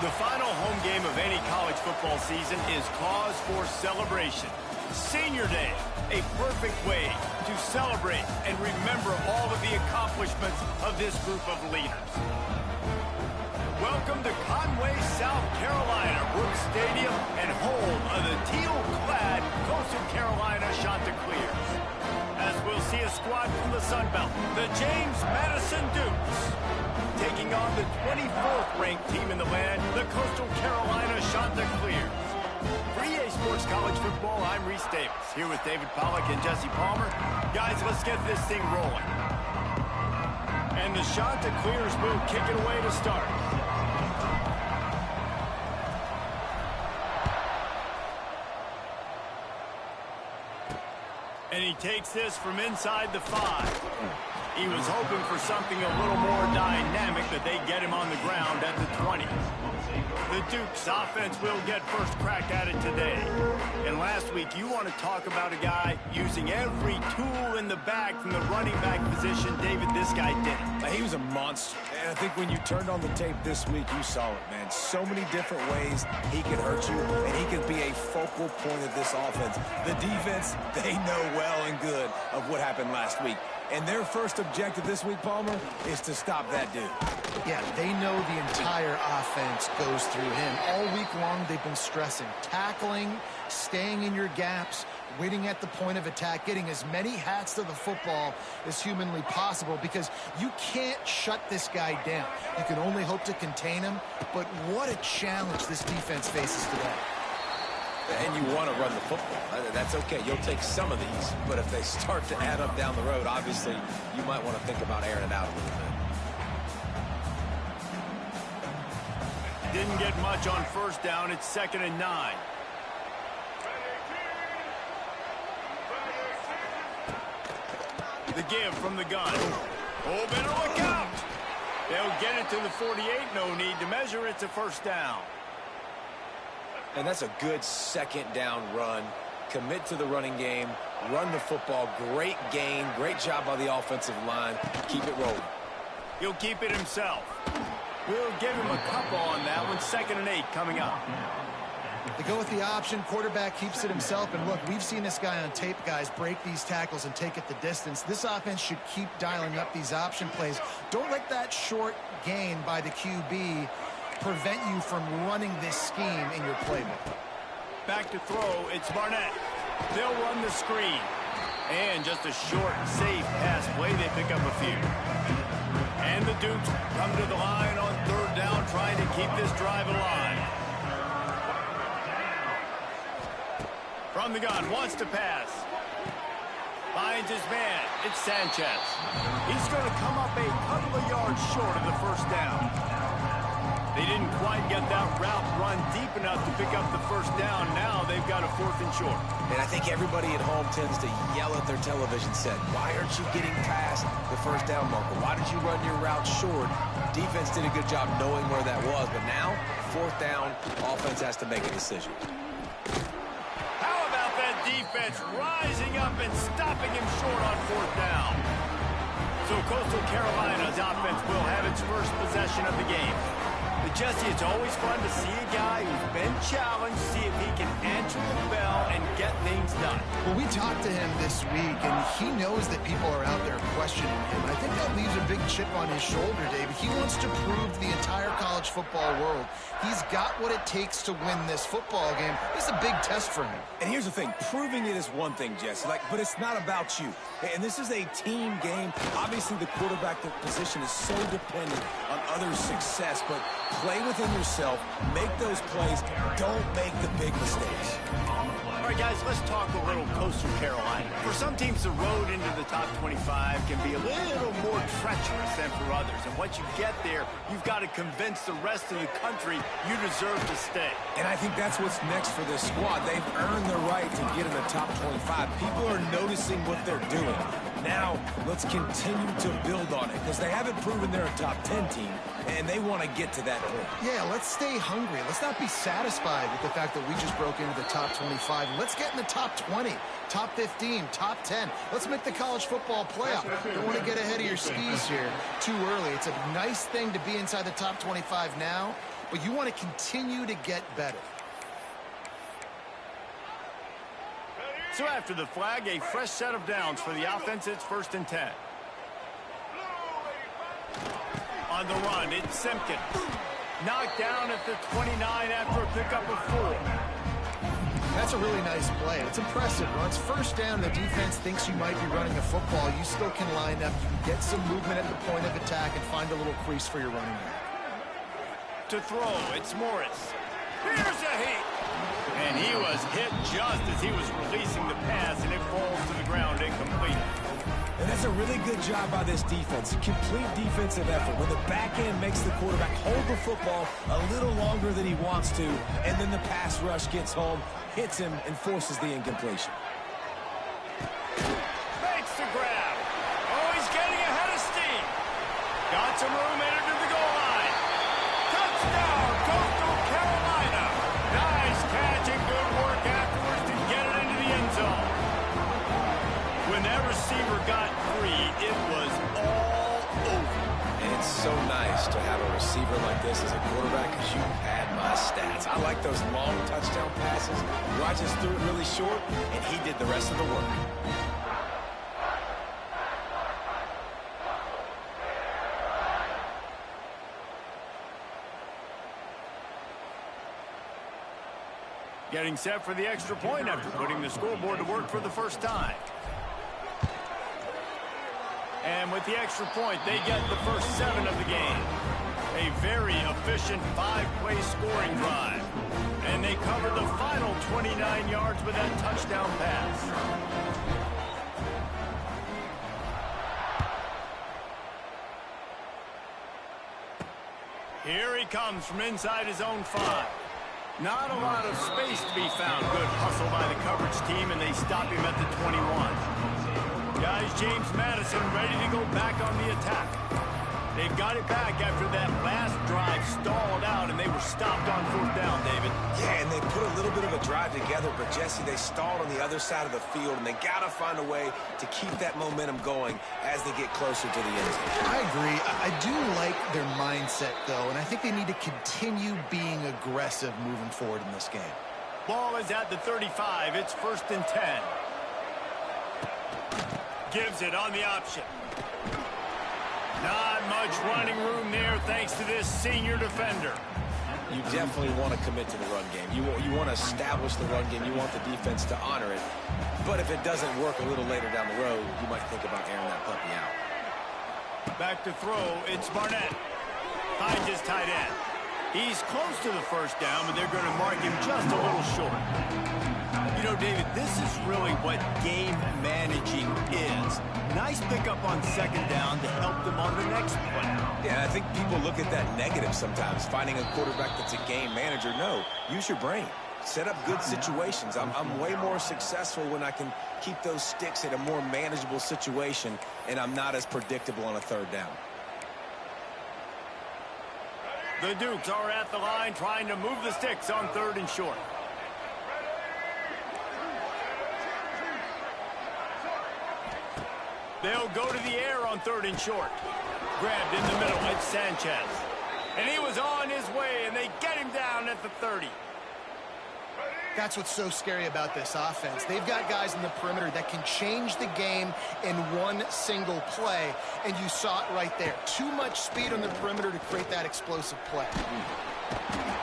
The final home game of any college football season is cause for celebration. Senior Day, a perfect way to celebrate and remember all of the accomplishments of this group of leaders. Welcome to Conway, South Carolina, Brooks Stadium, and home of the teal-clad Coastal Carolina Chanticleers. As we'll see a squad from the Sun Belt, the James Madison Dukes, taking on the 24th ranked team in the land, the Coastal Carolina Chanticleers. For EA Sports College Football, I'm Reese Davis, here with David Pollack and Jesse Palmer. Guys, let's get this thing rolling. And the Chanticleers will kick it away to start. And he takes this from inside the 5. He was hoping for something a little more dynamic, but they get him on the ground at the 20. The Dukes offense will get first crack at it today. And last week, you want to talk about a guy using every tool in the bag from the running back position. David, this guy did it. He was a monster. And I think when you turned on the tape this week, you saw it, man. So many different ways he could hurt you, and he could be a focal point of this offense. The defense, they know well and good of what happened last week. And their first objective this week, Palmer, is to stop that dude. Yeah, they know the entire offense goes through him. All week long, they've been stressing, tackling, staying in your gaps, waiting at the point of attack, getting as many hats to the football as humanly possible, because you can't shut this guy down. You can only hope to contain him, but what a challenge this defense faces today. And you want to run the football. That's okay. You'll take some of these. But if they start to add up down the road, obviously, you might want to think about airing it out a little bit. Didn't get much on first down. It's 2nd and 9. The give from the gun. Oh, better look out. They'll get it to the 48. No need to measure. It's a first down. And that's a good second down run. Commit to the running game. Run the football. Great gain. Great job by the offensive line. Keep it rolling. He'll keep it himself. We'll give him a couple on that one. 2nd and 8 coming up. They go with the option. Quarterback keeps it himself. And look, we've seen this guy on tape, guys, break these tackles and take it the distance. This offense should keep dialing up these option plays. Don't let that short gain by the QB prevent you from running this scheme in your playbook. Back to throw, it's Barnett. They'll run the screen. And just a short, safe pass play, they pick up a few. And the Dukes come to the line on 3rd down, trying to keep this drive alive. From the gun, wants to pass. Finds his man, it's Sanchez. He's going to come up a couple of yards short of the first down. They didn't quite get that route run deep enough to pick up the first down. Now they've got a 4th and short. And I think everybody at home tends to yell at their television set. Why aren't you getting past the first down marker? Why did you run your route short? Defense did a good job knowing where that was. But now, 4th down, offense has to make a decision. How about that defense rising up and stopping him short on 4th down? So Coastal Carolina's offense will have its first possession of the game. But Jesse, it's always fun to see a guy who's been challenged, see if he can answer the bell and get things done. Well, we talked to him this week, and he knows that people are out there questioning him. And I think that leaves a big chip on his shoulder, David. He wants to prove to the entire college football world he's got what it takes to win this football game. This is a big test for him. And here's the thing. Proving it is one thing, Jesse, but it's not about you. And this is a team game. Obviously, the quarterback position is so dependent on others' success, but play within yourself, make those plays, don't make the big mistakes. All right, guys, let's talk a little Coastal Carolina. For some teams, the road into the top 25 can be a little more treacherous than for others. And once you get there, you've got to convince the rest of the country you deserve to stay. And I think that's what's next for this squad. They've earned the right to get in the top 25. People are noticing what they're doing. Now, let's continue to build on it, because they haven't proven they're a top 10 team, and they want to get to that point. Yeah, let's stay hungry. Let's not be satisfied with the fact that we just broke into the top 25. Let's get in the top 20, top 15, top 10. Let's make the college football playoff. Don't want to get ahead of your skis here too early. It's a nice thing to be inside the top 25 now, but you want to continue to get better. So after the flag, a fresh set of downs for the offense. It's 1st and 10. On the run, it's Simpkin. Knocked down at the 29 after a pickup of 4. That's a really nice play. It's impressive. When it's 1st down, the defense thinks you might be running a football. You still can line up. You can get some movement at the point of attack and find a little crease for your running back. To throw, it's Morris. Here's a heat. And he was hit just as he was releasing the pass, and it falls to the ground incomplete. And that's a really good job by this defense. A complete defensive effort. When the back end makes the quarterback hold the football a little longer than he wants to, and then the pass rush gets home, hits him, and forces the incompletion. Makes the grab. Oh, he's getting ahead of steam. Got some room, entered to the goal line. Touchdown, Coastal Carolina. Nice catch and good work afterwards to get it into the end zone. When that receiver got free, it was all over. And it's so nice to have a receiver like this as a quarterback because you pad my stats. I like those long touchdown passes. Rodgers threw it really short, and he did the rest of the work. Getting set for the extra point after putting the scoreboard to work for the first time. And with the extra point, they get the first 7 of the game. A very efficient 5-play scoring drive. And they cover the final 29 yards with that touchdown pass. Here he comes from inside his own 5. Not a lot of space to be found. Good hustle by the coverage team, and they stop him at the 21. Guys, James Madison ready to go back on the attack. They've got it back after that last drive stalled out, and they were stopped on 4th down, David. Yeah, and they put a little bit of a drive together, but, Jesse, they stalled on the other side of the field, and they got to find a way to keep that momentum going as they get closer to the end zone. I agree. I do like their mindset, though, and I think they need to continue being aggressive moving forward in this game. Ball is at the 35. It's 1st and 10. Gives it on the option. Not much running room there thanks to this senior defender. You definitely want to commit to the run game. You want to establish the run game. You want the defense to honor it. But if it doesn't work a little later down the road, you might think about airing that puppy out. Back to throw, it's Barnett. Finds his tight end. He's close to the first down, but they're going to mark him just a little short. You know, David, this is really what game managing is. Nice pickup on 2nd down to help them on the next play. Yeah, I think people look at that negative sometimes, finding a quarterback that's a game manager. No, use your brain. Set up good situations. I'm way more successful when I can keep those sticks in a more manageable situation, and I'm not as predictable on a 3rd down. The Dukes are at the line trying to move the sticks on 3rd and short. They'll go to the air on 3rd and short. Grabbed in the middle, it's Sanchez. And he was on his way, and they get him down at the 30. That's what's so scary about this offense. They've got guys in the perimeter that can change the game in one single play, and you saw it right there. Too much speed on the perimeter to create that explosive play.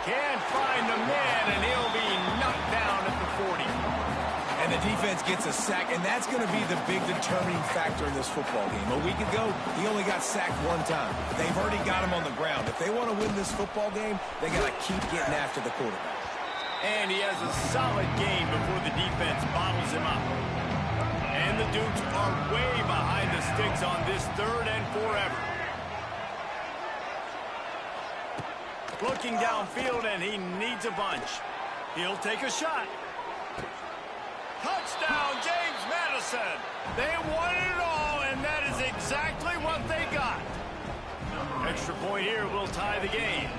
Can't find the man, and he'll be knocked down at the 40. And the defense gets a sack, and that's going to be the big determining factor in this football game. A week ago, he only got sacked 1 time. They've already got him on the ground. If they want to win this football game, they got to keep getting after the quarterback. And he has a solid game before the defense bottles him up. And the Dukes are way behind the sticks on this 3rd and forever. Looking downfield, and he needs a bunch. He'll take a shot. Touchdown, James Madison. They won it all, and that is exactly what they got. Extra point here will tie the game.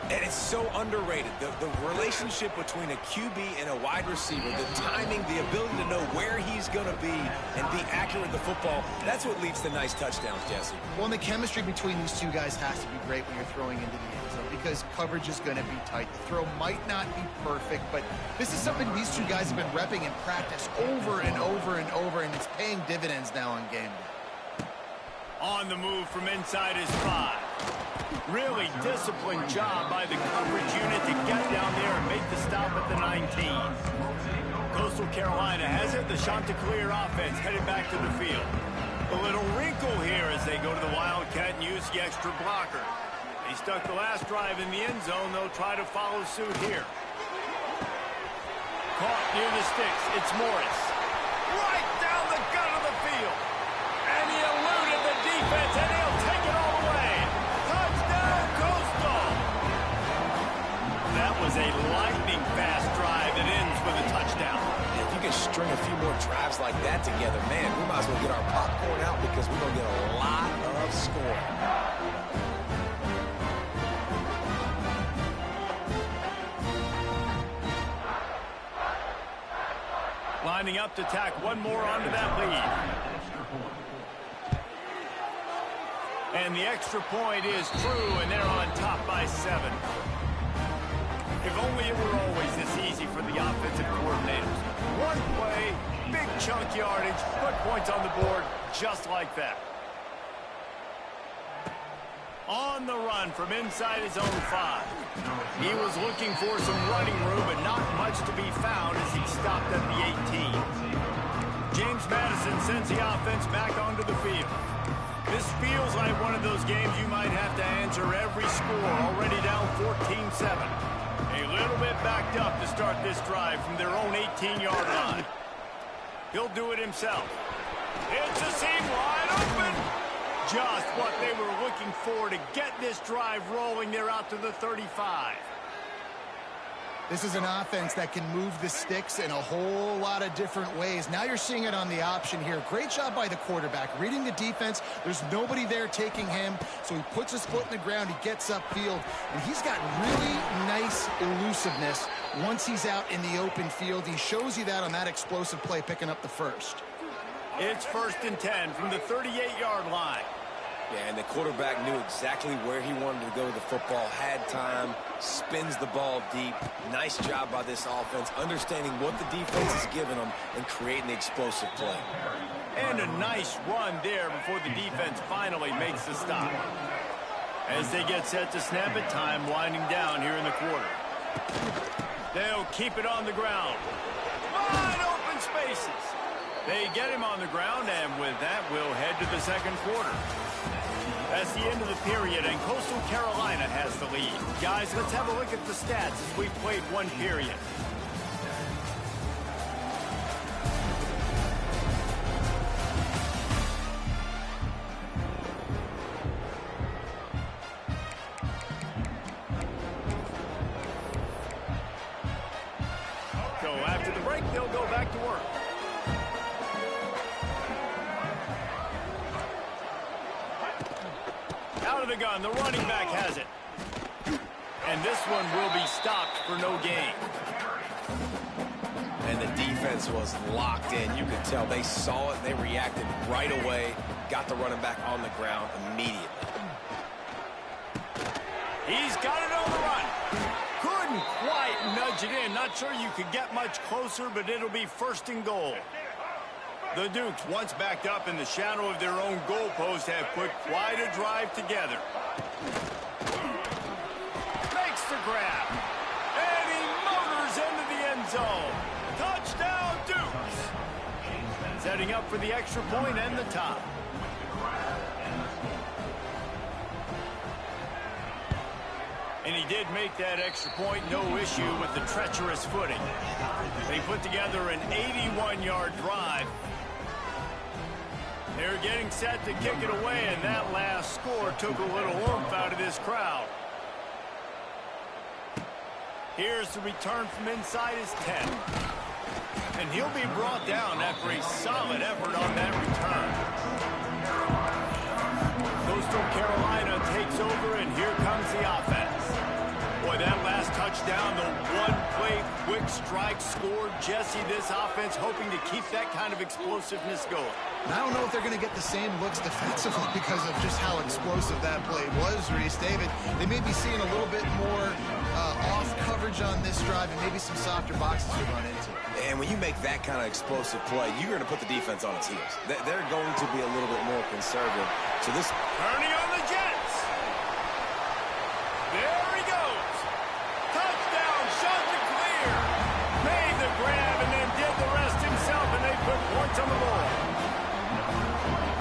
And it's so underrated. The relationship between a QB and a wide receiver, the timing, the ability to know where he's going to be and be accurate with the football, that's what leads to nice touchdowns, Jesse. Well, and the chemistry between these two guys has to be great when you're throwing into the end zone, because coverage is going to be tight. The throw might not be perfect, but this is something these two guys have been repping in practice over and over and over, and it's paying dividends now on game day. On the move from inside his 5. Really disciplined job by the coverage unit to get down there and make the stop at the 19. Coastal Carolina has it. The Chanticleer offense headed back to the field. A little wrinkle here as they go to the Wildcat and use the extra blocker. They stuck the last drive in the end zone. They'll try to follow suit here. Caught near the sticks. It's Morris. Right down the gut of the field. And he eluded the defense, and he'll take it all the way. Touchdown, Coastal. That was a lightning-fast drive that ends with a touchdown. If you can string a few more drives like that together, man, we might as well get our popcorn out because we're going to get a lot of scoring. Lining up to tack one more onto that lead. And the extra point is true, and they're on top by 7. If only it were always this easy for the offensive coordinators. One play, big chunk yardage, put points on the board just like that. On the run from inside his own 5. He was looking for some running room, but not much to be found as he stopped at the 18. James Madison sends the offense back onto the field. This feels like one of those games you might have to answer every score, already down 14-7. A little bit backed up to start this drive from their own 18-yard line. He'll do it himself. It's a seam wide open. Just what they were looking for to get this drive rolling. They're out to the 35. This is an offense that can move the sticks in a whole lot of different ways. Now you're seeing it on the option here. Great job by the quarterback. Reading the defense, there's nobody there taking him, so he puts his foot in the ground, he gets upfield, and he's got really nice elusiveness once he's out in the open field. He shows you that on that explosive play, picking up the first. It's 1st and 10 from the 38-yard line. Yeah, and the quarterback knew exactly where he wanted to go with the football, had time, spins the ball deep. Nice job by this offense, understanding what the defense is giving them and creating the explosive play. And a nice run there before the defense finally makes the stop. As they get set to snap it, time winding down here in the quarter. They'll keep it on the ground. Wide open spaces. They get him on the ground, and with that, we'll head to the second quarter. That's the end of the period, and Coastal Carolina has the lead. Guys, let's have a look at the stats as we've played one period. So after the break, they'll go back to work. Out of the gun, the running back has it. And this one will be stopped for no gain. And the defense was locked in. You could tell they saw it. They reacted right away. Got the running back on the ground immediately. He's got it on the run. Couldn't quite nudge it in. Not sure you could get much closer, but it'll be 1st and goal. The Dukes, once backed up in the shadow of their own goalpost, have put quite a drive together. Makes the grab. And he motors into the end zone. Touchdown, Dukes. Setting up for the extra point and the top. And he did make that extra point, no issue with the treacherous footing. They put together an 81-yard drive. They're getting set to kick it away, and that last score took a little oomph out of this crowd. Here's the return from inside his 10. And he'll be brought down after a solid effort on that return. Coastal Carolina takes over, and here comes the offense. Boy, that last touchdown, the one play breakaway, quick strike score. Jesse, this offense hoping to keep that kind of explosiveness going. And I don't know if they're going to get the same looks defensively because of just how explosive that play was, Reese. David, they may be seeing a little bit more off coverage on this drive and maybe some softer boxes to run into. And when you make that kind of explosive play, you're going to put the defense on its heels. They're going to be a little bit more conservative. So this... Turning on the Jets. There he goes. Touchdown, shot to clear. Made the grab and then did the rest himself, and they put points on the board.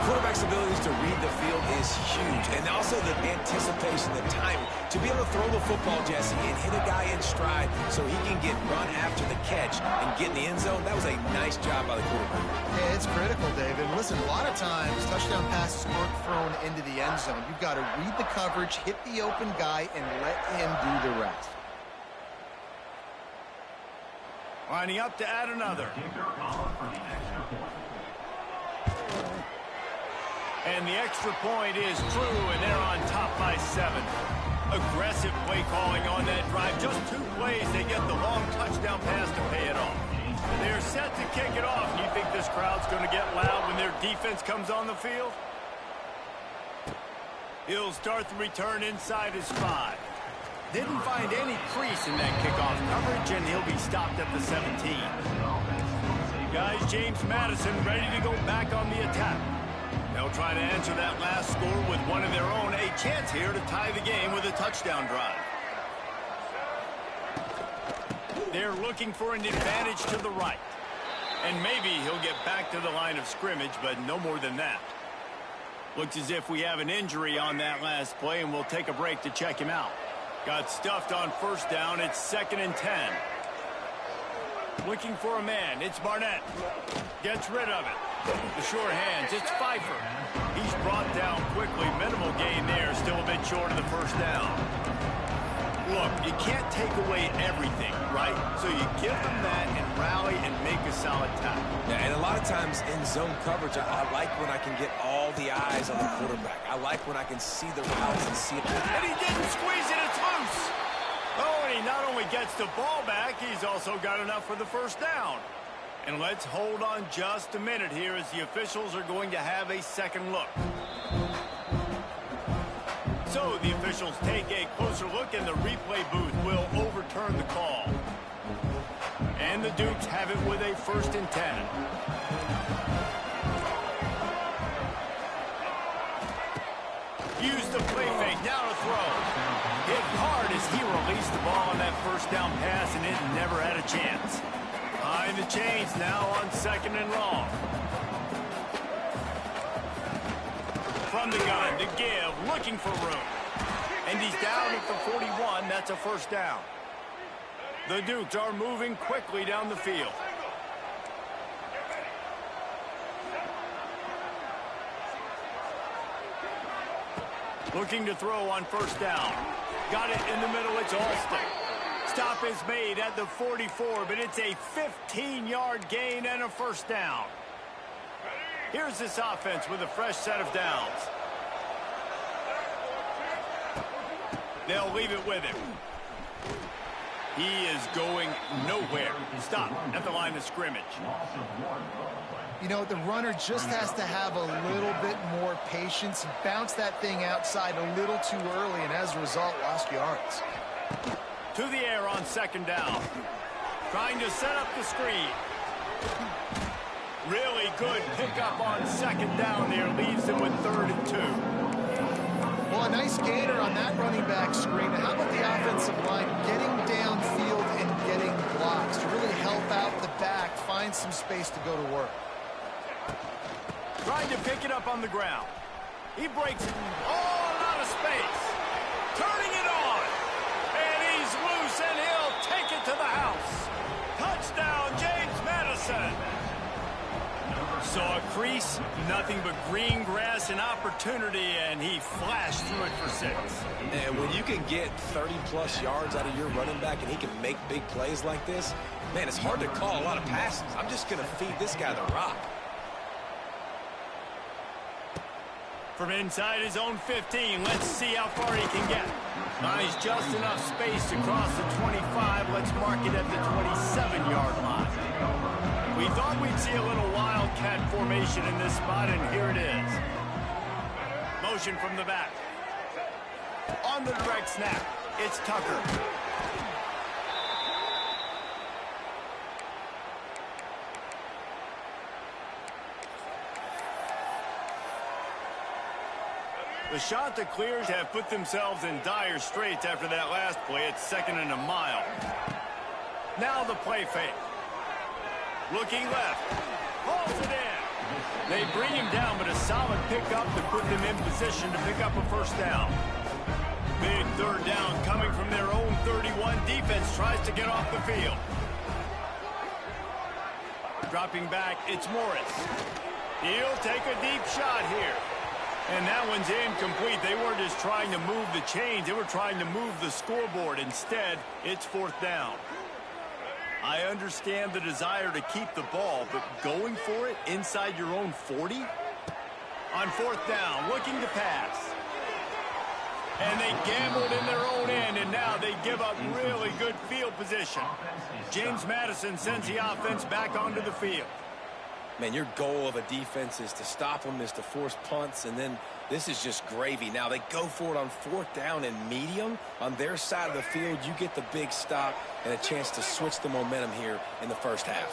Quarterback's abilities to read the field is huge, and also the anticipation, the timing. To be able to throw the football, Jesse, and hit a guy in stride so he can get run after the catch and get in the end zone, that was a nice job by the quarterback. Yeah, it's critical, David. Listen, a lot of times, touchdown passes aren't thrown into the end zone. You've got to read the coverage, hit the open guy, and let him do the rest. Lining up to add another. And the extra point is true, and they're on top by 7. Aggressive play calling on that drive. Just 2 plays, they get the long touchdown pass to pay it off. They're set to kick it off. Do you think this crowd's going to get loud when their defense comes on the field? He'll start the return inside his 5. Didn't find any crease in that kickoff coverage, and he'll be stopped at the 17. Guys, James Madison ready to go back on the attack. They'll try to answer that last score with one of their own. A chance here to tie the game with a touchdown drive. They're looking for an advantage to the right. And maybe he'll get back to the line of scrimmage, but no more than that. Looks as if we have an injury on that last play, and we'll take a break to check him out. Got stuffed on first down. It's 2nd and 10. Looking for a man. It's Barnett. Gets rid of it. The sure hands. It's Pfeiffer. He's brought down quickly. Minimal gain there. Still a bit short of the first down. Look, you can't take away everything, right? So you give them that and rally and make a solid tackle. Yeah, and a lot of times in zone coverage, I like when I can get all the eyes on the quarterback. I like when I can see the routes and see it. And he didn't squeeze it. It's loose. Oh, and he not only gets the ball back, he's also got enough for the first down. And let's hold on just a minute here as the officials are going to have a second look. So the officials take a closer look, and the replay booth will overturn the call. And the Dukes have it with a 1st and 10. Use the play fake, now to throw. Hit hard as he released the ball on that first down pass, and it never had a chance. Behind the chains now on 2nd and long. From the gun to give, looking for room. And he's down at the 41. That's a first down. The Dukes are moving quickly down the field. Looking to throw on first down. Got it in the middle. It's Alston. Stop is made at the 44, but it's a 15-yard gain and a first down. Here's this offense with a fresh set of downs. They'll leave it with him. He is going nowhere. Stop at the line of scrimmage. You know, the runner just has to have a little bit more patience. Bounce that thing outside a little too early, and as a result, lost yards. To the air on 2nd down. Trying to set up the screen. Really good pickup on 2nd down there. Leaves them with 3rd and 2. Well, a nice gainer on that running back screen. And how about the offensive line getting downfield and getting blocks to really help out the back, find some space to go to work. Trying to pick it up on the ground. He breaks it. Oh, a lot of space. Turning it on. And he's loose, and he'll take it to the house. Touchdown, James Madison. Saw a crease, nothing but green grass and opportunity, and he flashed through it for 6. And when you can get 30-plus yards out of your running back and he can make big plays like this, man, it's hard to call a lot of passes. I'm just going to feed this guy the rock. From inside his own 15, let's see how far he can get. Finds just enough space to cross the 25. Let's mark it at the 27-yard line. We thought we'd see a little wildcat formation in this spot, and here it is. Motion from the back. On the direct snap, it's Tucker. The Chanticleers have put themselves in dire straits after that last play. It's 2nd and a mile. Now the play fake. Looking left. Hauls it in. They bring him down, but a solid pickup to put them in position to pick up a first down. Big 3rd down coming from their own 31. Defense tries to get off the field. Dropping back, it's Morris. He'll take a deep shot here. And that one's incomplete. They weren't just trying to move the chains. They were trying to move the scoreboard. Instead, it's 4th down. I understand the desire to keep the ball, but going for it inside your own 40? On 4th down, looking to pass. And they gambled in their own end, and now they give up really good field position. James Madison sends the offense back onto the field. Man, your goal of a defense is to stop them, is to force punts, and then this is just gravy. Now they go for it on 4th down and medium. On their side of the field, you get the big stop and a chance to switch the momentum here in the first half.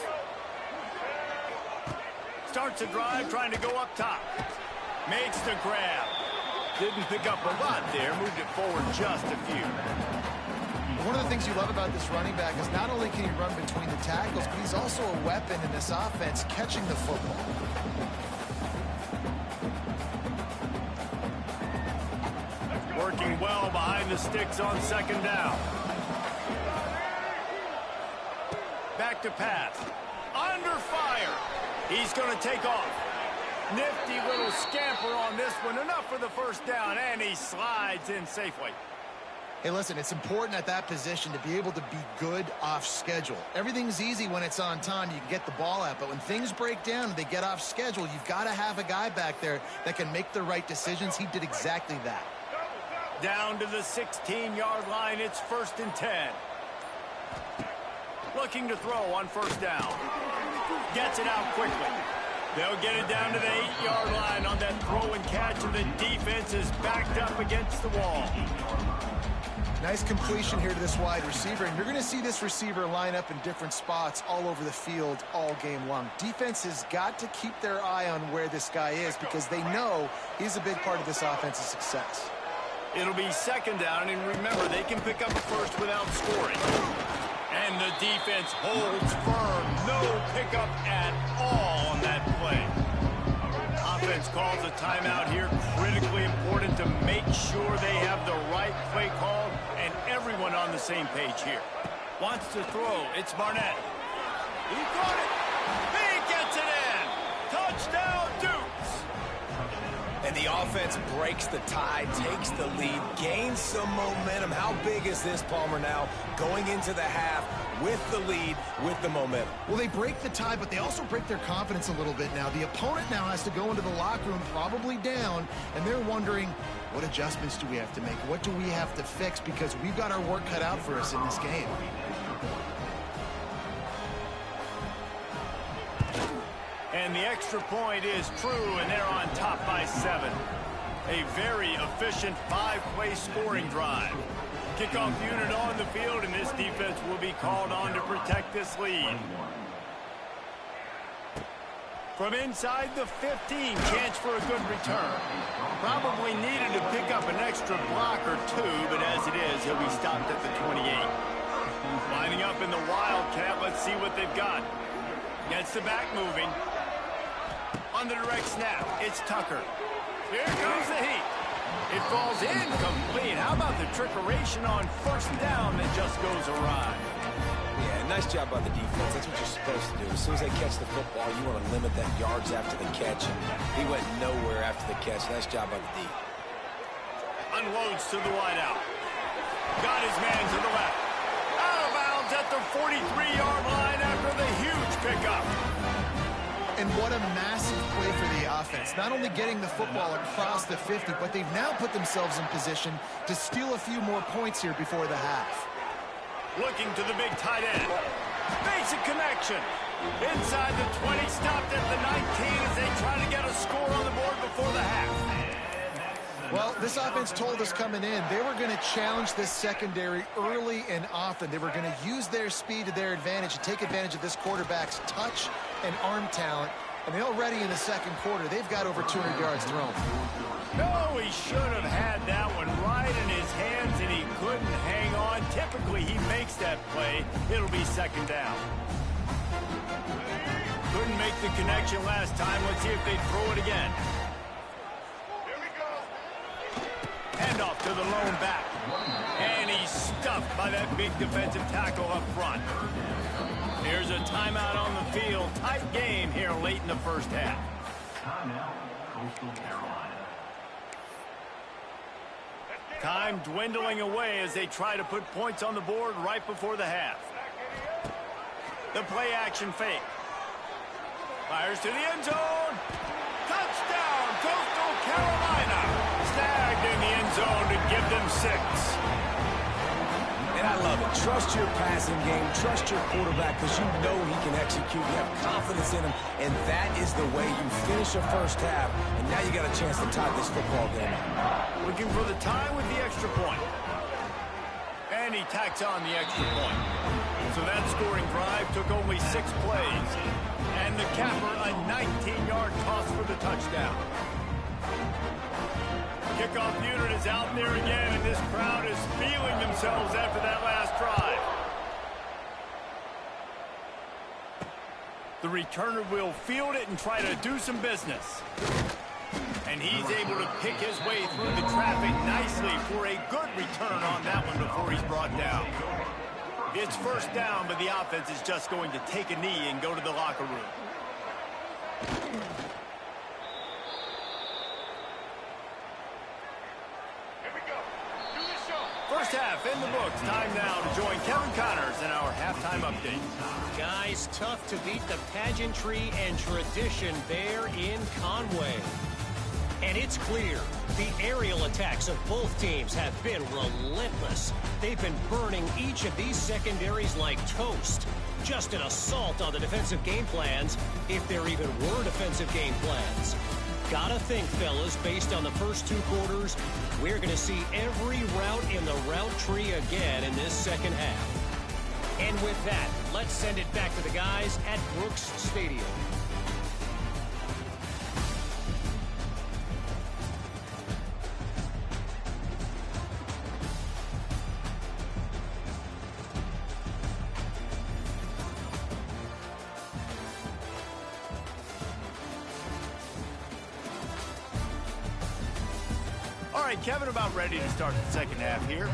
Starts a drive trying to go up top. Makes the grab. Didn't pick up a lot there. Moved it forward just a few. One of the things you love about this running back is not only can he run between the tackles, but he's also a weapon in this offense catching the football. Working well behind the sticks on 2nd down. Back to pass. Under fire. He's going to take off. Nifty little scamper on this one. Enough for the first down, and he slides in safely. Hey, listen, it's important at that position to be able to be good off schedule. Everything's easy when it's on time. You can get the ball out, but when things break down and they get off schedule, you've got to have a guy back there that can make the right decisions. He did exactly that. Down to the 16-yard line. It's 1st and 10. Looking to throw on 1st down. Gets it out quickly. They'll get it down to the 8-yard line on that throw and catch, and the defense is backed up against the wall. Nice completion here to this wide receiver, and you're going to see this receiver line up in different spots all over the field all game long. Defense has got to keep their eye on where this guy is because they know he's a big part of this offense's success. It'll be 2nd down, and remember, they can pick up a first without scoring. And the defense holds firm. No pickup at all on that play. Offense calls a timeout here. Critically important to make sure they have the right play call and everyone on the same page here. Wants to throw. It's Barnett. He got it. He gets it in. Touchdown, Dukes. And the offense breaks the tie, takes the lead, gains some momentum. How big is this, Palmer, now going into the half with the lead, with the momentum? Well, they break the tie, but they also break their confidence a little bit now. The opponent now has to go into the locker room probably down, and they're wondering, what adjustments do we have to make? What do we have to fix? Because we've got our work cut out for us in this game. And the extra point is true, and they're on top by 7. A very efficient 5-play scoring drive. Kickoff unit on the field, and this defense will be called on to protect this lead. From inside the 15, chance for a good return. Probably needed to pick up an extra block or two, but as it is, he'll be stopped at the 28. Lining up in the Wildcat, let's see what they've got. Gets the back moving. On the direct snap, it's Tucker. Here comes the heat. It falls incomplete. How about the trickeration on 1st down that just goes awry? Yeah, nice job by the defense. That's what you're supposed to do. As soon as they catch the football, you want to limit that yards after the catch. And he went nowhere after the catch. Nice job by the D. Unloads to the wideout. Got his man to the left. Out of bounds at the 43-yard line after the huge pickup. And what a massive play for the offense. Not only getting the football across the 50, but they've now put themselves in position to steal a few more points here before the half. Looking to the big tight end. Basic connection. Inside the 20, stopped at the 19 as they try to get a score on the board before the half. Well, this offense told us coming in they were going to challenge this secondary early and often. They were going to use their speed to their advantage and take advantage of this quarterback's touch and arm talent. And already in the second quarter, they've got over 200 yards thrown. No, he should have had that one right in his hands, and he couldn't hang on. Typically, he makes that play. It'll be second down. Couldn't make the connection last time. Let's see if they throw it again. Handoff to the lone back. And he's stuffed by that big defensive tackle up front. Here's a timeout on the field. Tight game here late in the first half. Time dwindling away as they try to put points on the board right before the half. The play action fake. Fires to the end zone. Touchdown, Coastal Carolina. Snagged in the end zone to give them 6. And I love it. Trust your passing game. Trust your quarterback because you know he can execute. You have confidence in him. And that is the way you finish a first half. And now you got a chance to tie this football game up. Looking for the tie with the extra point. And he tacks on the extra point. So that scoring drive took only 6 plays. And the capper, a 19-yard toss for the touchdown. Kickoff unit is out there again, and this crowd is feeling themselves after that last drive. The returner will field it and try to do some business. And he's able to pick his way through the traffic nicely for a good return on that one before he's brought down. It's first down, but the offense is just going to take a knee and go to the locker room. First half in the books. Time now to join Kevin Connors in our halftime update. Guys, tough to beat the pageantry and tradition there in Conway. And it's clear, the aerial attacks of both teams have been relentless. They've been burning each of these secondaries like toast. Just an assault on the defensive game plans, if there even were defensive game plans. Gotta think, fellas, based on the first 2 quarters, we're going to see every route in the route tree again in this second half. And with that, let's send it back to the guys at Brooks Stadium. All right, Kevin, about ready to start the second half here.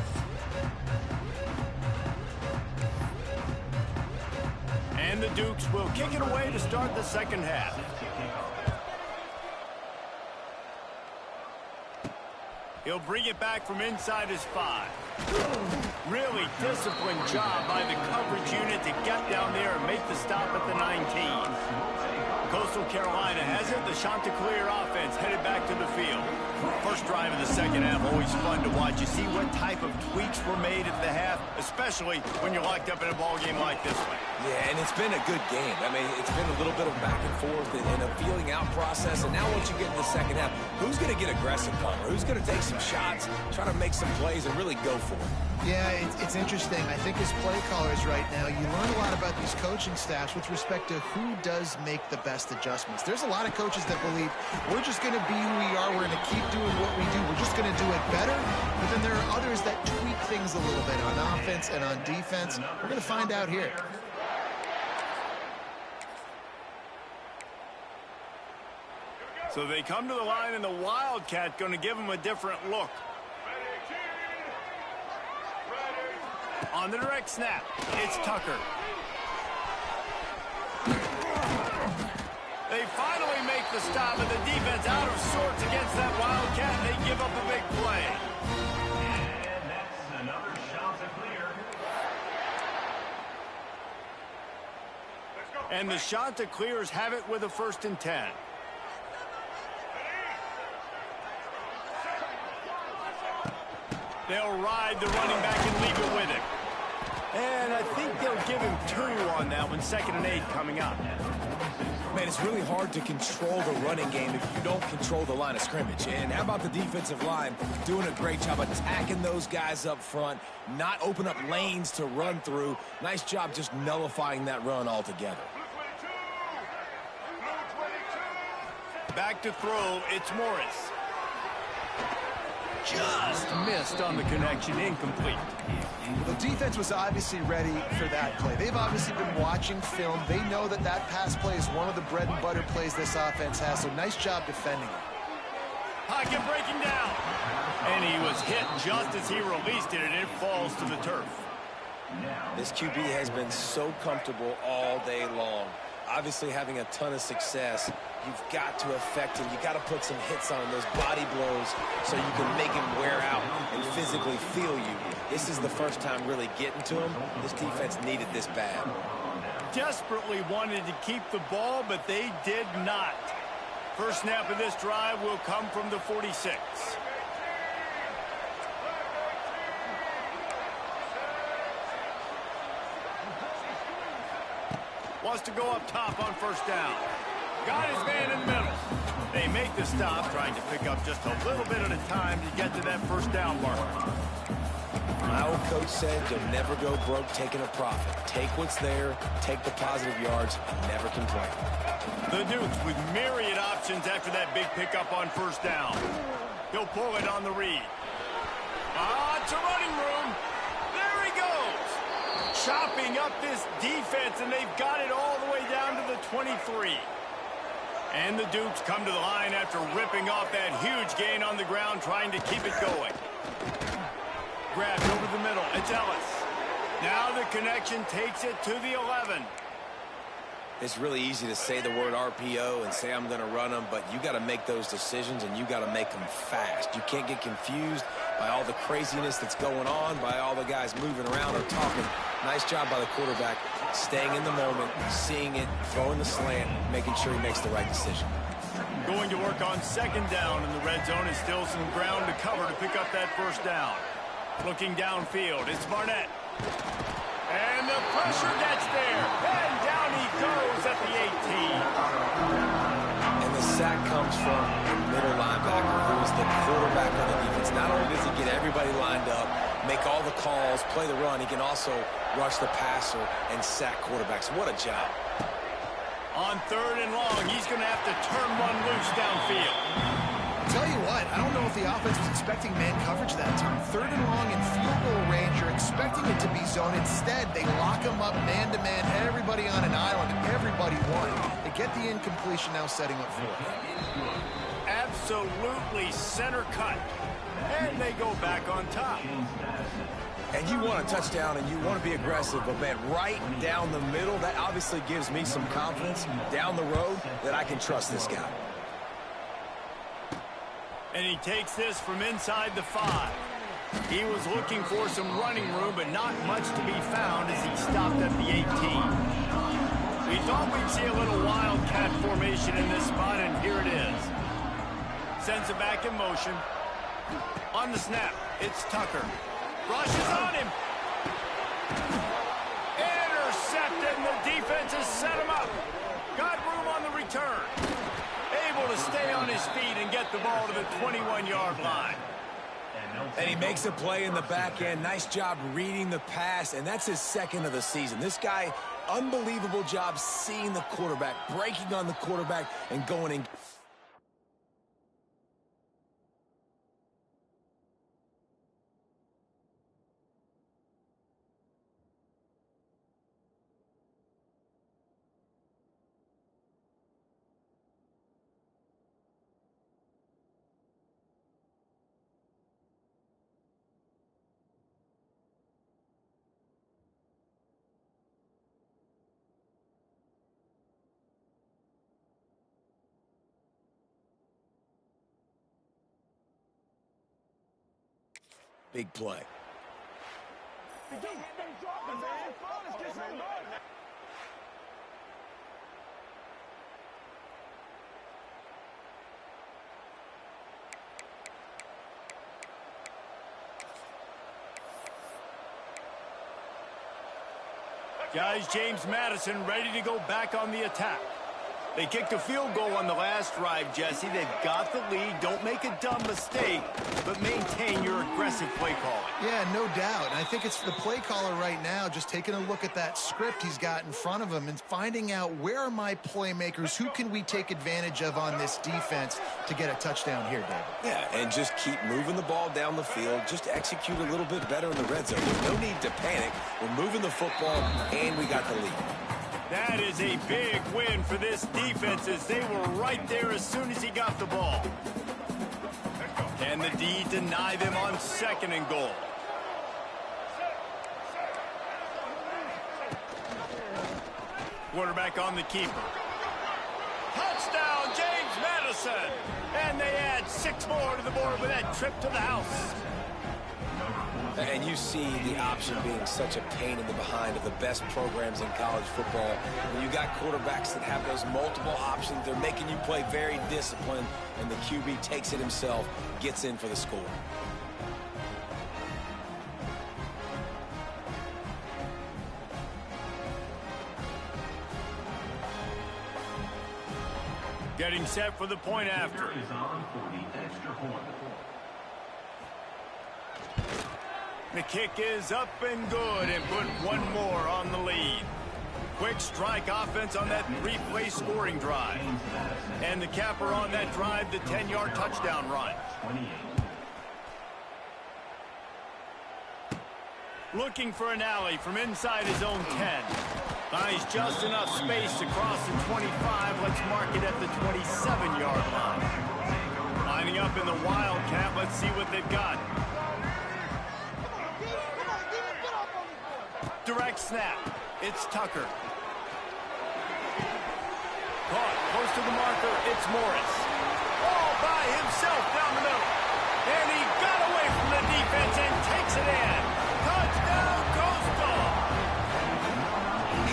And the Dukes will kick it away to start the second half. He'll bring it back from inside his 5. Really disciplined job by the coverage unit to get down there and make the stop at the 19. Coastal Carolina has it. The Chanticleer offense headed back to the field. First drive of the second half, always fun to watch. You see what type of tweaks were made at the half, especially when you're locked up in a ball game like this one. Yeah, and it's been a good game. I mean, it's been a little bit of back and forth and a feeling out process. And now once you get in the second half, who's going to get aggressive, Palmer? Who's going to take some shots, try to make some plays, and really go for it? Yeah, it's interesting. I think as play callers right now, you learn a lot about these coaching staffs with respect to who does make the best adjustments. There's a lot of coaches that believe we're just going to be who we are. We're going to keep doing what we do. We're just going to do it better. But then there are others that tweak things a little bit on offense and on defense. We're going to find out here. So they come to the line, and the Wildcat going to give them a different look. On the direct snap, it's Tucker. They finally make the stop, and the defense out of sorts against that Wildcat, and they give up a big play. And that's another shot to clear. Let's go. And the Chanticleers have it with a 1st and 10. They'll ride the running back and leave it with him. And I think they'll give him 2 on that one, 2nd and 8 coming up. Man, it's really hard to control the running game if you don't control the line of scrimmage. And how about the defensive line doing a great job attacking those guys up front, not open up lanes to run through. Nice job just nullifying that run altogether. Back to throw, it's Morris. Just missed on the connection, incomplete. The defense was obviously ready for that play. They've obviously been watching film. They know that that pass play is one of the bread and butter plays this offense has, so nice job defending it. Pocket breaking down. And he was hit just as he released it, and it falls to the turf. This QB has been so comfortable all day long. Obviously having a ton of success. You've got to affect him. You've got to put some hits on him, those body blows, so you can make him wear out and physically feel you. This is the first time really getting to him. This defense needed this bad. Desperately wanted to keep the ball, but they did not. First snap of this drive will come from the 46. Wants to go up top on 1st down. Got his man in the middle. They make the stop, trying to pick up just a little bit at a time to get to that 1st down marker. My old coach said you'll never go broke taking a profit. Take what's there, take the positive yards, and never complain. The Dukes with myriad options after that big pickup on 1st down. He'll pull it on the read. It's a running room. There he goes. Chopping up this defense, and they've got it all the way down to the 23. And the Dukes come to the line after ripping off that huge gain on the ground, trying to keep it going. Grabbed over the middle. It's Ellis. Now the connection takes it to the 11. It's really easy to say the word RPO and say I'm going to run them, but you got to make those decisions, and you got to make them fast. You can't get confused by all the craziness that's going on, by all the guys moving around or talking. Nice job by the quarterback, staying in the moment, seeing it, throwing the slant, making sure he makes the right decision. Going to work on 2nd down, and the red zone is still some ground to cover to pick up that 1st down. Looking downfield, it's Barnett. And the pressure gets there. And down he goes at the 18. And the sack comes from the middle linebacker, who is the quarterback on the defense. Not only does he get everybody lined up, make all the calls, play the run, he can also rush the passer and sack quarterbacks. What a job. On 3rd and long, he's going to have to turn one loose downfield. Tell you what, I don't know if the offense was expecting man coverage that time. 3rd and long in field goal range, you're expecting it to be zone. Instead, they lock him up man-to-man, everybody on an island, everybody won. They get the incompletion, now setting up 4th. Absolutely center cut. And they go back on top. And you want a touchdown and you want to be aggressive, but man, right down the middle, that obviously gives me some confidence down the road that I can trust this guy. And he takes this from inside the 5. He was looking for some running room, but not much to be found as he stopped at the 18. We thought we'd see a little wildcat formation in this spot, and here it is. Sends it back in motion. On the snap, it's Tucker. Rushes on him. Intercepted, and the defense has set him up. Got room on the return. Able to stay on his feet and get the ball to the 21-yard line. And he makes a play in the back end. Nice job reading the pass, and that's his 2nd of the season. This guy, unbelievable job seeing the quarterback, breaking on the quarterback, and going in. Big play. Guys, James Madison ready to go back on the attack. They kicked a field goal on the last drive, Jesse. They've got the lead. Don't make a dumb mistake, but maintain your aggressive play calling. Yeah, no doubt. And I think it's the play caller right now just taking a look at that script he's got in front of him and finding out where are my playmakers, who can we take advantage of on this defense to get a touchdown here, David. Yeah, and just keep moving the ball down the field. Just execute a little bit better in the red zone. There's no need to panic. We're moving the football, and we got the lead. That is a big win for this defense as they were right there as soon as he got the ball. Can the D deny them on 2nd and goal? Quarterback on the keeper. Touchdown, James Madison! And they add 6 more to the board with that trip to the house. And you see the option being such a pain in the behind of the best programs in college football. When you got quarterbacks that have those multiple options, they're making you play very disciplined, and the QB takes it himself, gets in for the score. Getting set for the point after. Is on for the extra point. The kick is up and good and put 1 more on the lead. Quick strike offense on that 3-play scoring drive. And the capper on that drive, the 10-yard touchdown run. 28. Looking for an alley from inside his own 10. Finds just enough space to cross the 25. Let's mark it at the 27-yard line. Lining up in the Wildcat. Let's see what they've got. Direct snap. It's Tucker. Caught close to the marker. It's Morris. All by himself down the middle. And he got away from the defense and takes it in. Touchdown, Coastal.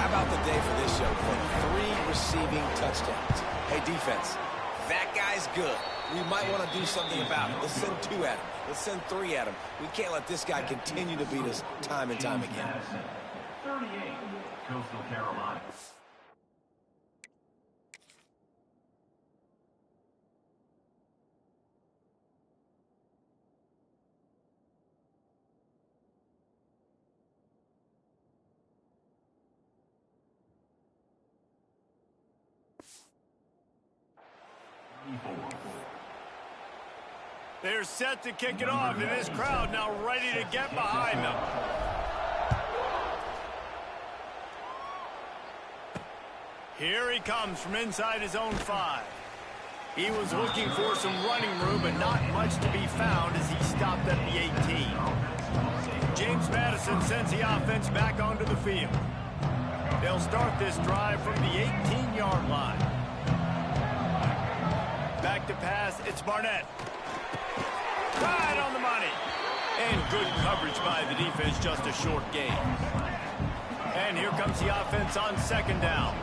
How about the day for this young player? 3 receiving touchdowns. Hey, defense, that guy's good. We might want to do something about it. Let's send 2 at him. Let's send 3 at him. We can't let this guy continue to beat us time and time again. 38, Coastal Carolina. They're set to kick it off, and this crowd now ready to get behind them. Here he comes from inside his own 5. He was looking for some running room, but not much to be found as he stopped at the 18. James Madison sends the offense back onto the field. They'll start this drive from the 18-yard line. Back to pass, it's Barnett. Right on the money. And good coverage by the defense, just a short gain. And here comes the offense on 2nd down.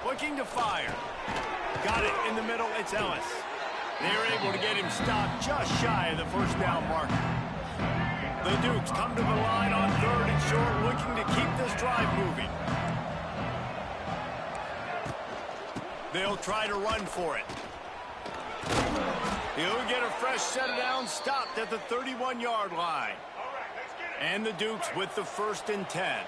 Looking to fire. Got it in the middle, it's Ellis. They're able to get him stopped just shy of the 1st down marker. The Dukes come to the line on 3rd and short, looking to keep this drive moving. They'll try to run for it. He'll get a fresh set of downs, stopped at the 31-yard line. And the Dukes with the 1st and 10.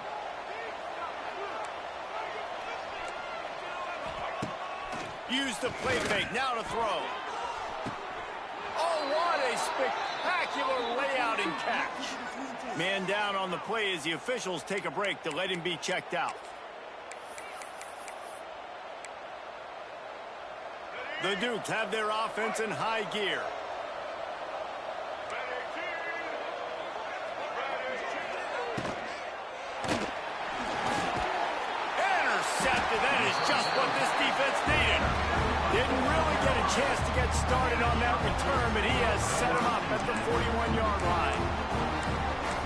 Use the play fake, now to throw. Oh, what a spectacular layout and catch. Man down on the play as the officials take a break to let him be checked out. The Dukes have their offense in high gear. Intercepted. That is just what this defense needed. Didn't really get a chance to get started on that return, but he has set him up at the 41-yard line.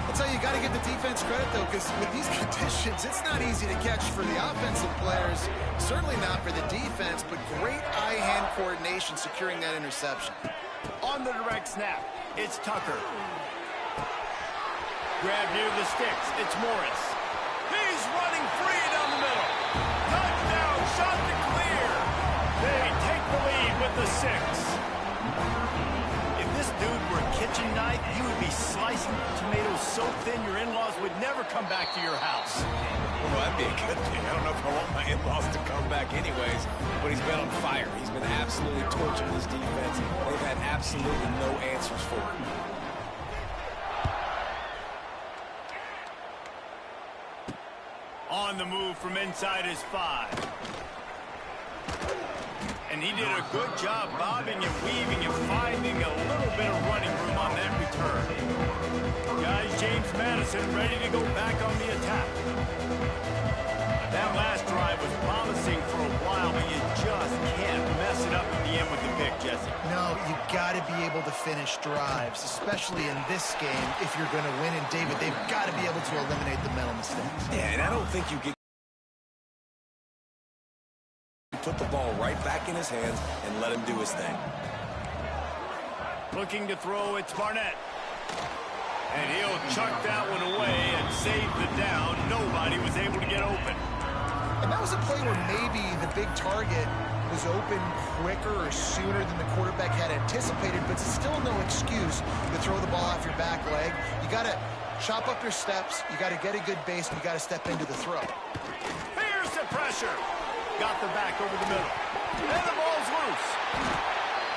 I'll tell you, you got to give the defense credit, though, because with these conditions, it's not easy to catch for the offensive players. Certainly not for the defense, but great eye-hand coordination securing that interception. On the direct snap, it's Tucker. Grab near the sticks. It's Morris. He's running free down the middle. Touchdown, shot to clear. They take the lead with the 6. If this dude were a kitchen knife, he would be slicing tomatoes so thin your in-laws would never come back to your house. Well, that'd be a good thing. I don't know if I want my in-laws to come back anyways, but he's been on fire. He's been absolutely torching this defense. They've had absolutely no answers for him. On the move from inside his 5. And he did a good job bobbing and weaving and finding a little bit of running room on that return. Guys, James Madison ready to go back on the attack. That last drive was promising for a while, but you just can't mess it up at the end with the pick, Jesse. No, you got to be able to finish drives, especially in this game. If you're going to win, and David, they've got to be able to eliminate the mental mistakes. Yeah, and I don't think you get put the ball right back in his hands and let him do his thing. Looking to throw, it's Barnett. And he'll chuck that one away and save the down. Nobody was able to get open. And that was a play where maybe the big target was open quicker or sooner than the quarterback had anticipated, but still no excuse to throw the ball off your back leg. You got to chop up your steps, you got to get a good base, and you got to step into the throw. Here's the pressure. Got the back over the middle. And the ball's loose.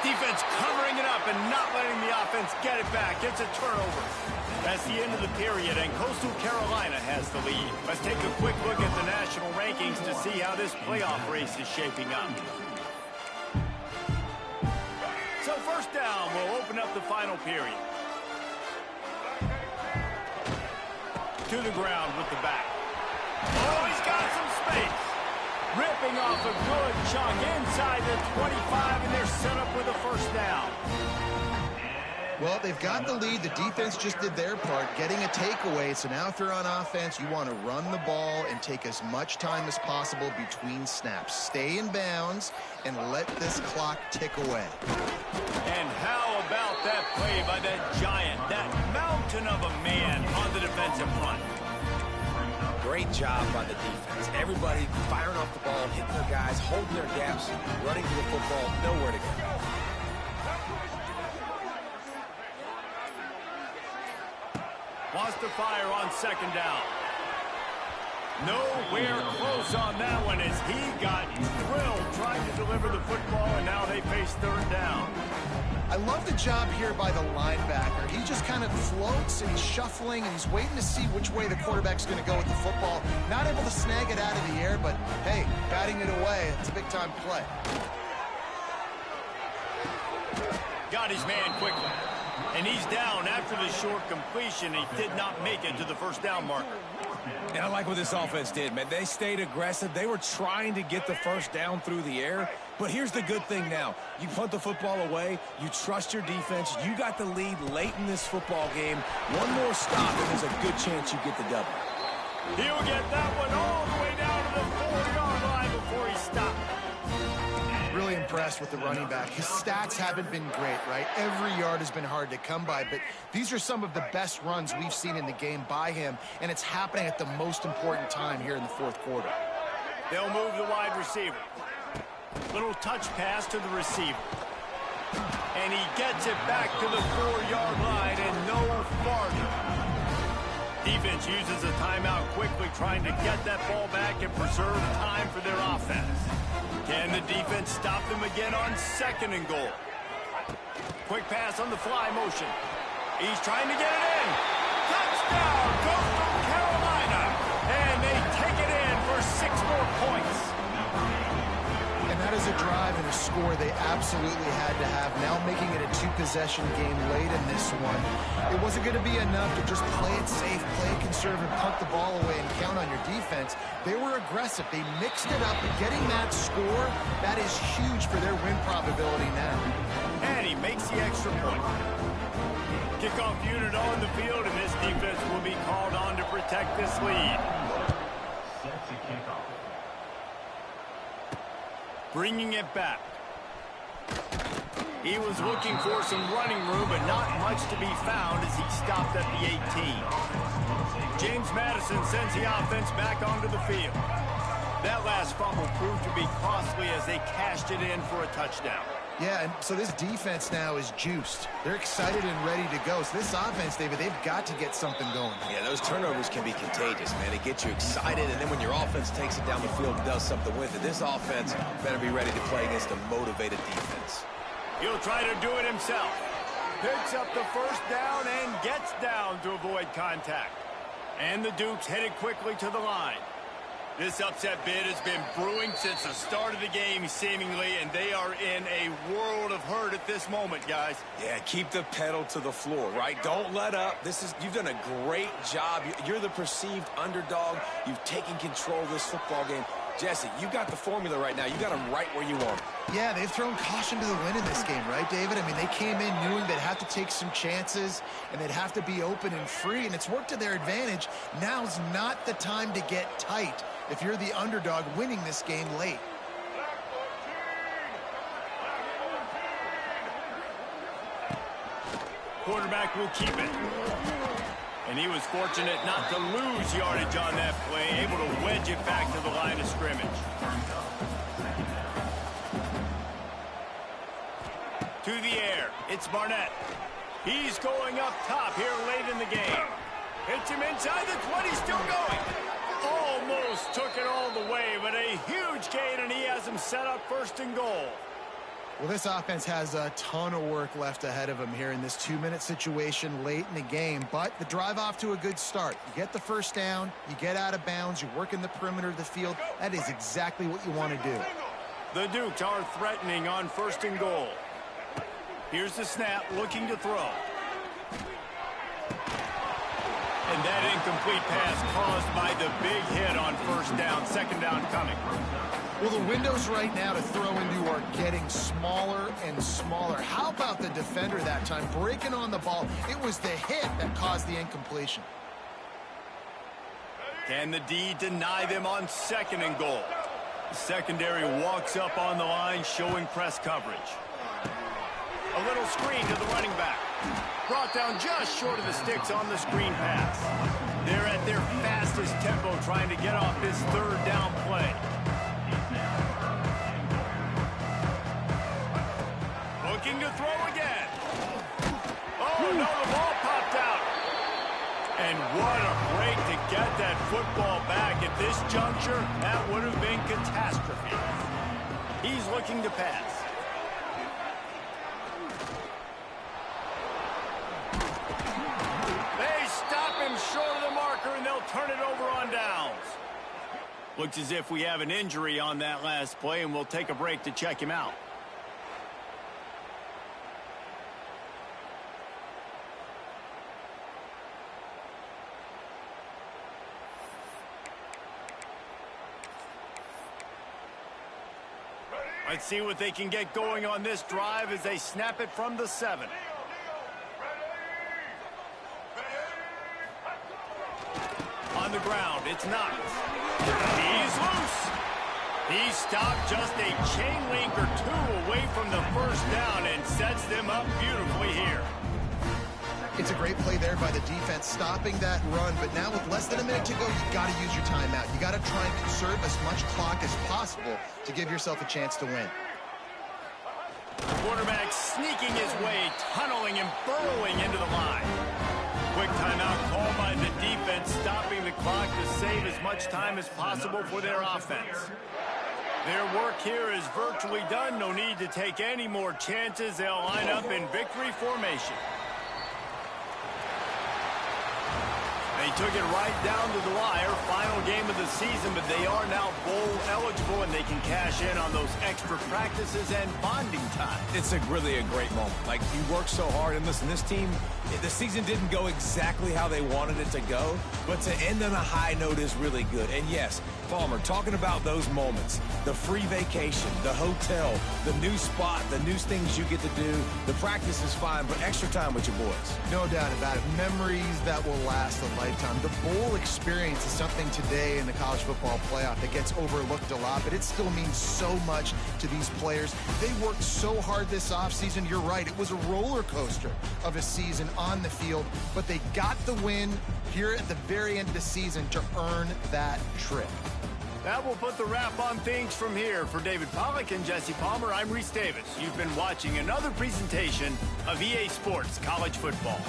Defense covering it up and not letting the offense get it back. It's a turnover. That's the end of the period, and Coastal Carolina has the lead. Let's take a quick look at the national rankings to see how this playoff race is shaping up. So first down, we'll open up the final period. To the ground with the back. Oh, he's got some space. Ripping off a good chunk inside the 25, and they're set up with a first down. Well, they've got the lead. The defense just did their part, getting a takeaway. So now if they're on offense, you want to run the ball and take as much time as possible between snaps. Stay in bounds and let this clock tick away. And how about that play by that giant, that mountain of a man on the defensive front? Great job by the defense. Everybody firing off the ball, hitting their guys, holding their gaps, running to the football, nowhere to go. Wants to fire on second down. Nowhere close on that one as he got drilled trying to deliver the football, and now they face third down. I love the job here by the linebacker. He just kind of floats and he's shuffling and he's waiting to see which way the quarterback's going to go with the football. Not able to snag it out of the air, but hey, batting it away, it's a big-time play. Got his man quickly. And he's down after the short completion. He did not make it to the first down marker. And I like what this offense did, man. They stayed aggressive. They were trying to get the first down through the air. But here's the good thing now. You punt the football away. You trust your defense. You got the lead late in this football game. One more stop, and there's a good chance you get the W. He'll get that one all the way down to the 4-yard line before he stopped. Really impressed with the running back. His stats haven't been great, right? Every yard has been hard to come by, but these are some of the best runs we've seen in the game by him, and it's happening at the most important time here in the fourth quarter. They'll move the wide receiver. Little touch pass to the receiver. And he gets it back to the 4-yard line and no farther. Defense uses a timeout quickly, trying to get that ball back and preserve time for their offense. Can the defense stop them again on second and goal? Quick pass on the fly motion. He's trying to get it in. Touchdown, Coastal Carolina. And they take it in for 6 more points. And that is a drive and a score they absolutely had to have. Now making it a 2-possession game late in this one. It wasn't going to be enough to just play it safe, play it conservative, punt the ball away, and count on your defense. They were aggressive. They mixed it up. Getting that score, that is huge for their win probability now. And he makes the extra point. Kickoff unit on the field, and this defense will be called on to protect this lead. Set to kickoff. Bringing it back. He was looking for some running room, but not much to be found as he stopped at the 18. James Madison sends the offense back onto the field. That last fumble proved to be costly as they cashed it in for a touchdown. Yeah, and so this defense now is juiced. They're excited and ready to go. So this offense, David, they've got to get something going. Yeah, those turnovers can be contagious, man. They get you excited, and then when your offense takes it down the field and does something with it, this offense better be ready to play against a motivated defense. He'll try to do it himself. Picks up the first down and gets down to avoid contact. And the Dukes headed quickly to the line. This upset bid has been brewing since the start of the game, seemingly, and they are in a world of hurt at this moment, guys. Yeah, keep the pedal to the floor, right? Don't let up. You've done a great job. You're the perceived underdog. You've taken control of this football game. Jesse, you got the formula right now. You got them right where you want them. Yeah, they've thrown caution to the wind in this game, right, David? I mean, they came in knowing they'd have to take some chances and they'd have to be open and free, and it's worked to their advantage. Now's not the time to get tight if you're the underdog winning this game late. Quarterback will keep it. And he was fortunate not to lose yardage on that play, able to wedge it back to the line of scrimmage. To the air, it's Barnett. He's going up top here late in the game. Hits him inside the 20, still going. Almost took it all the way, but a huge gain, and he has him set up first and goal. Well, this offense has a ton of work left ahead of them here in this 2-minute situation late in the game, but the drive off to a good start. You get the first down, you get out of bounds, you work in the perimeter of the field. That is exactly what you want to do. The Dukes are threatening on first and goal. Here's the snap, looking to throw. And that incomplete pass caused by the big hit on first down, second down coming. Well, the windows right now to throw into are getting smaller and smaller. How about the defender that time breaking on the ball? It was the hit that caused the incompletion. Can the D deny them on second and goal? The secondary walks up on the line, showing press coverage. A little screen to the running back. Brought down just short of the sticks on the screen pass. They're at their fastest tempo trying to get off this third down play. Looking to throw again. Oh, no, the ball popped out. And what a break to get that football back. At this juncture, that would have been catastrophe. He's looking to pass. They stop him short of the marker, and they'll turn it over on downs. Looks as if we have an injury on that last play, and we'll take a break to check him out. Let's see what they can get going on this drive as they snap it from the 7. On the ground, it's Knox. He's loose. He stopped just a chain link or two away from the first down and sets them up beautifully here. It's a great play there by the defense, stopping that run. But now with less than a minute to go, you got to use your timeout. You got to try and conserve as much clock as possible to give yourself a chance to win. Quarterback sneaking his way, tunneling and burrowing into the line. Quick timeout called by the defense, stopping the clock to save as much time as possible for their offense. Their work here is virtually done. No need to take any more chances. They'll line up in victory formation. They took it right down to the wire. Final game of the season, but they are now bowl eligible, and they can cash in on those extra practices and bonding time. It's really a great moment. Like, you work so hard, and listen, this team, the season didn't go exactly how they wanted it to go, but to end on a high note is really good. And yes, Palmer, talking about those moments, the free vacation, the hotel, the new spot, the new things you get to do, the practice is fine, but extra time with your boys. No doubt about it. Memories that will last a lifetime. lifetime. The bowl experience is something today in the college football playoff that gets overlooked a lot, but it still means so much to these players. They worked so hard this offseason. You're right, it was a roller coaster of a season on the field, but they got the win here at the very end of the season to earn that trip. That will put the wrap on things from here. For David Pollack and Jesse Palmer, I'm Reese Davis. You've been watching another presentation of EA Sports College Football.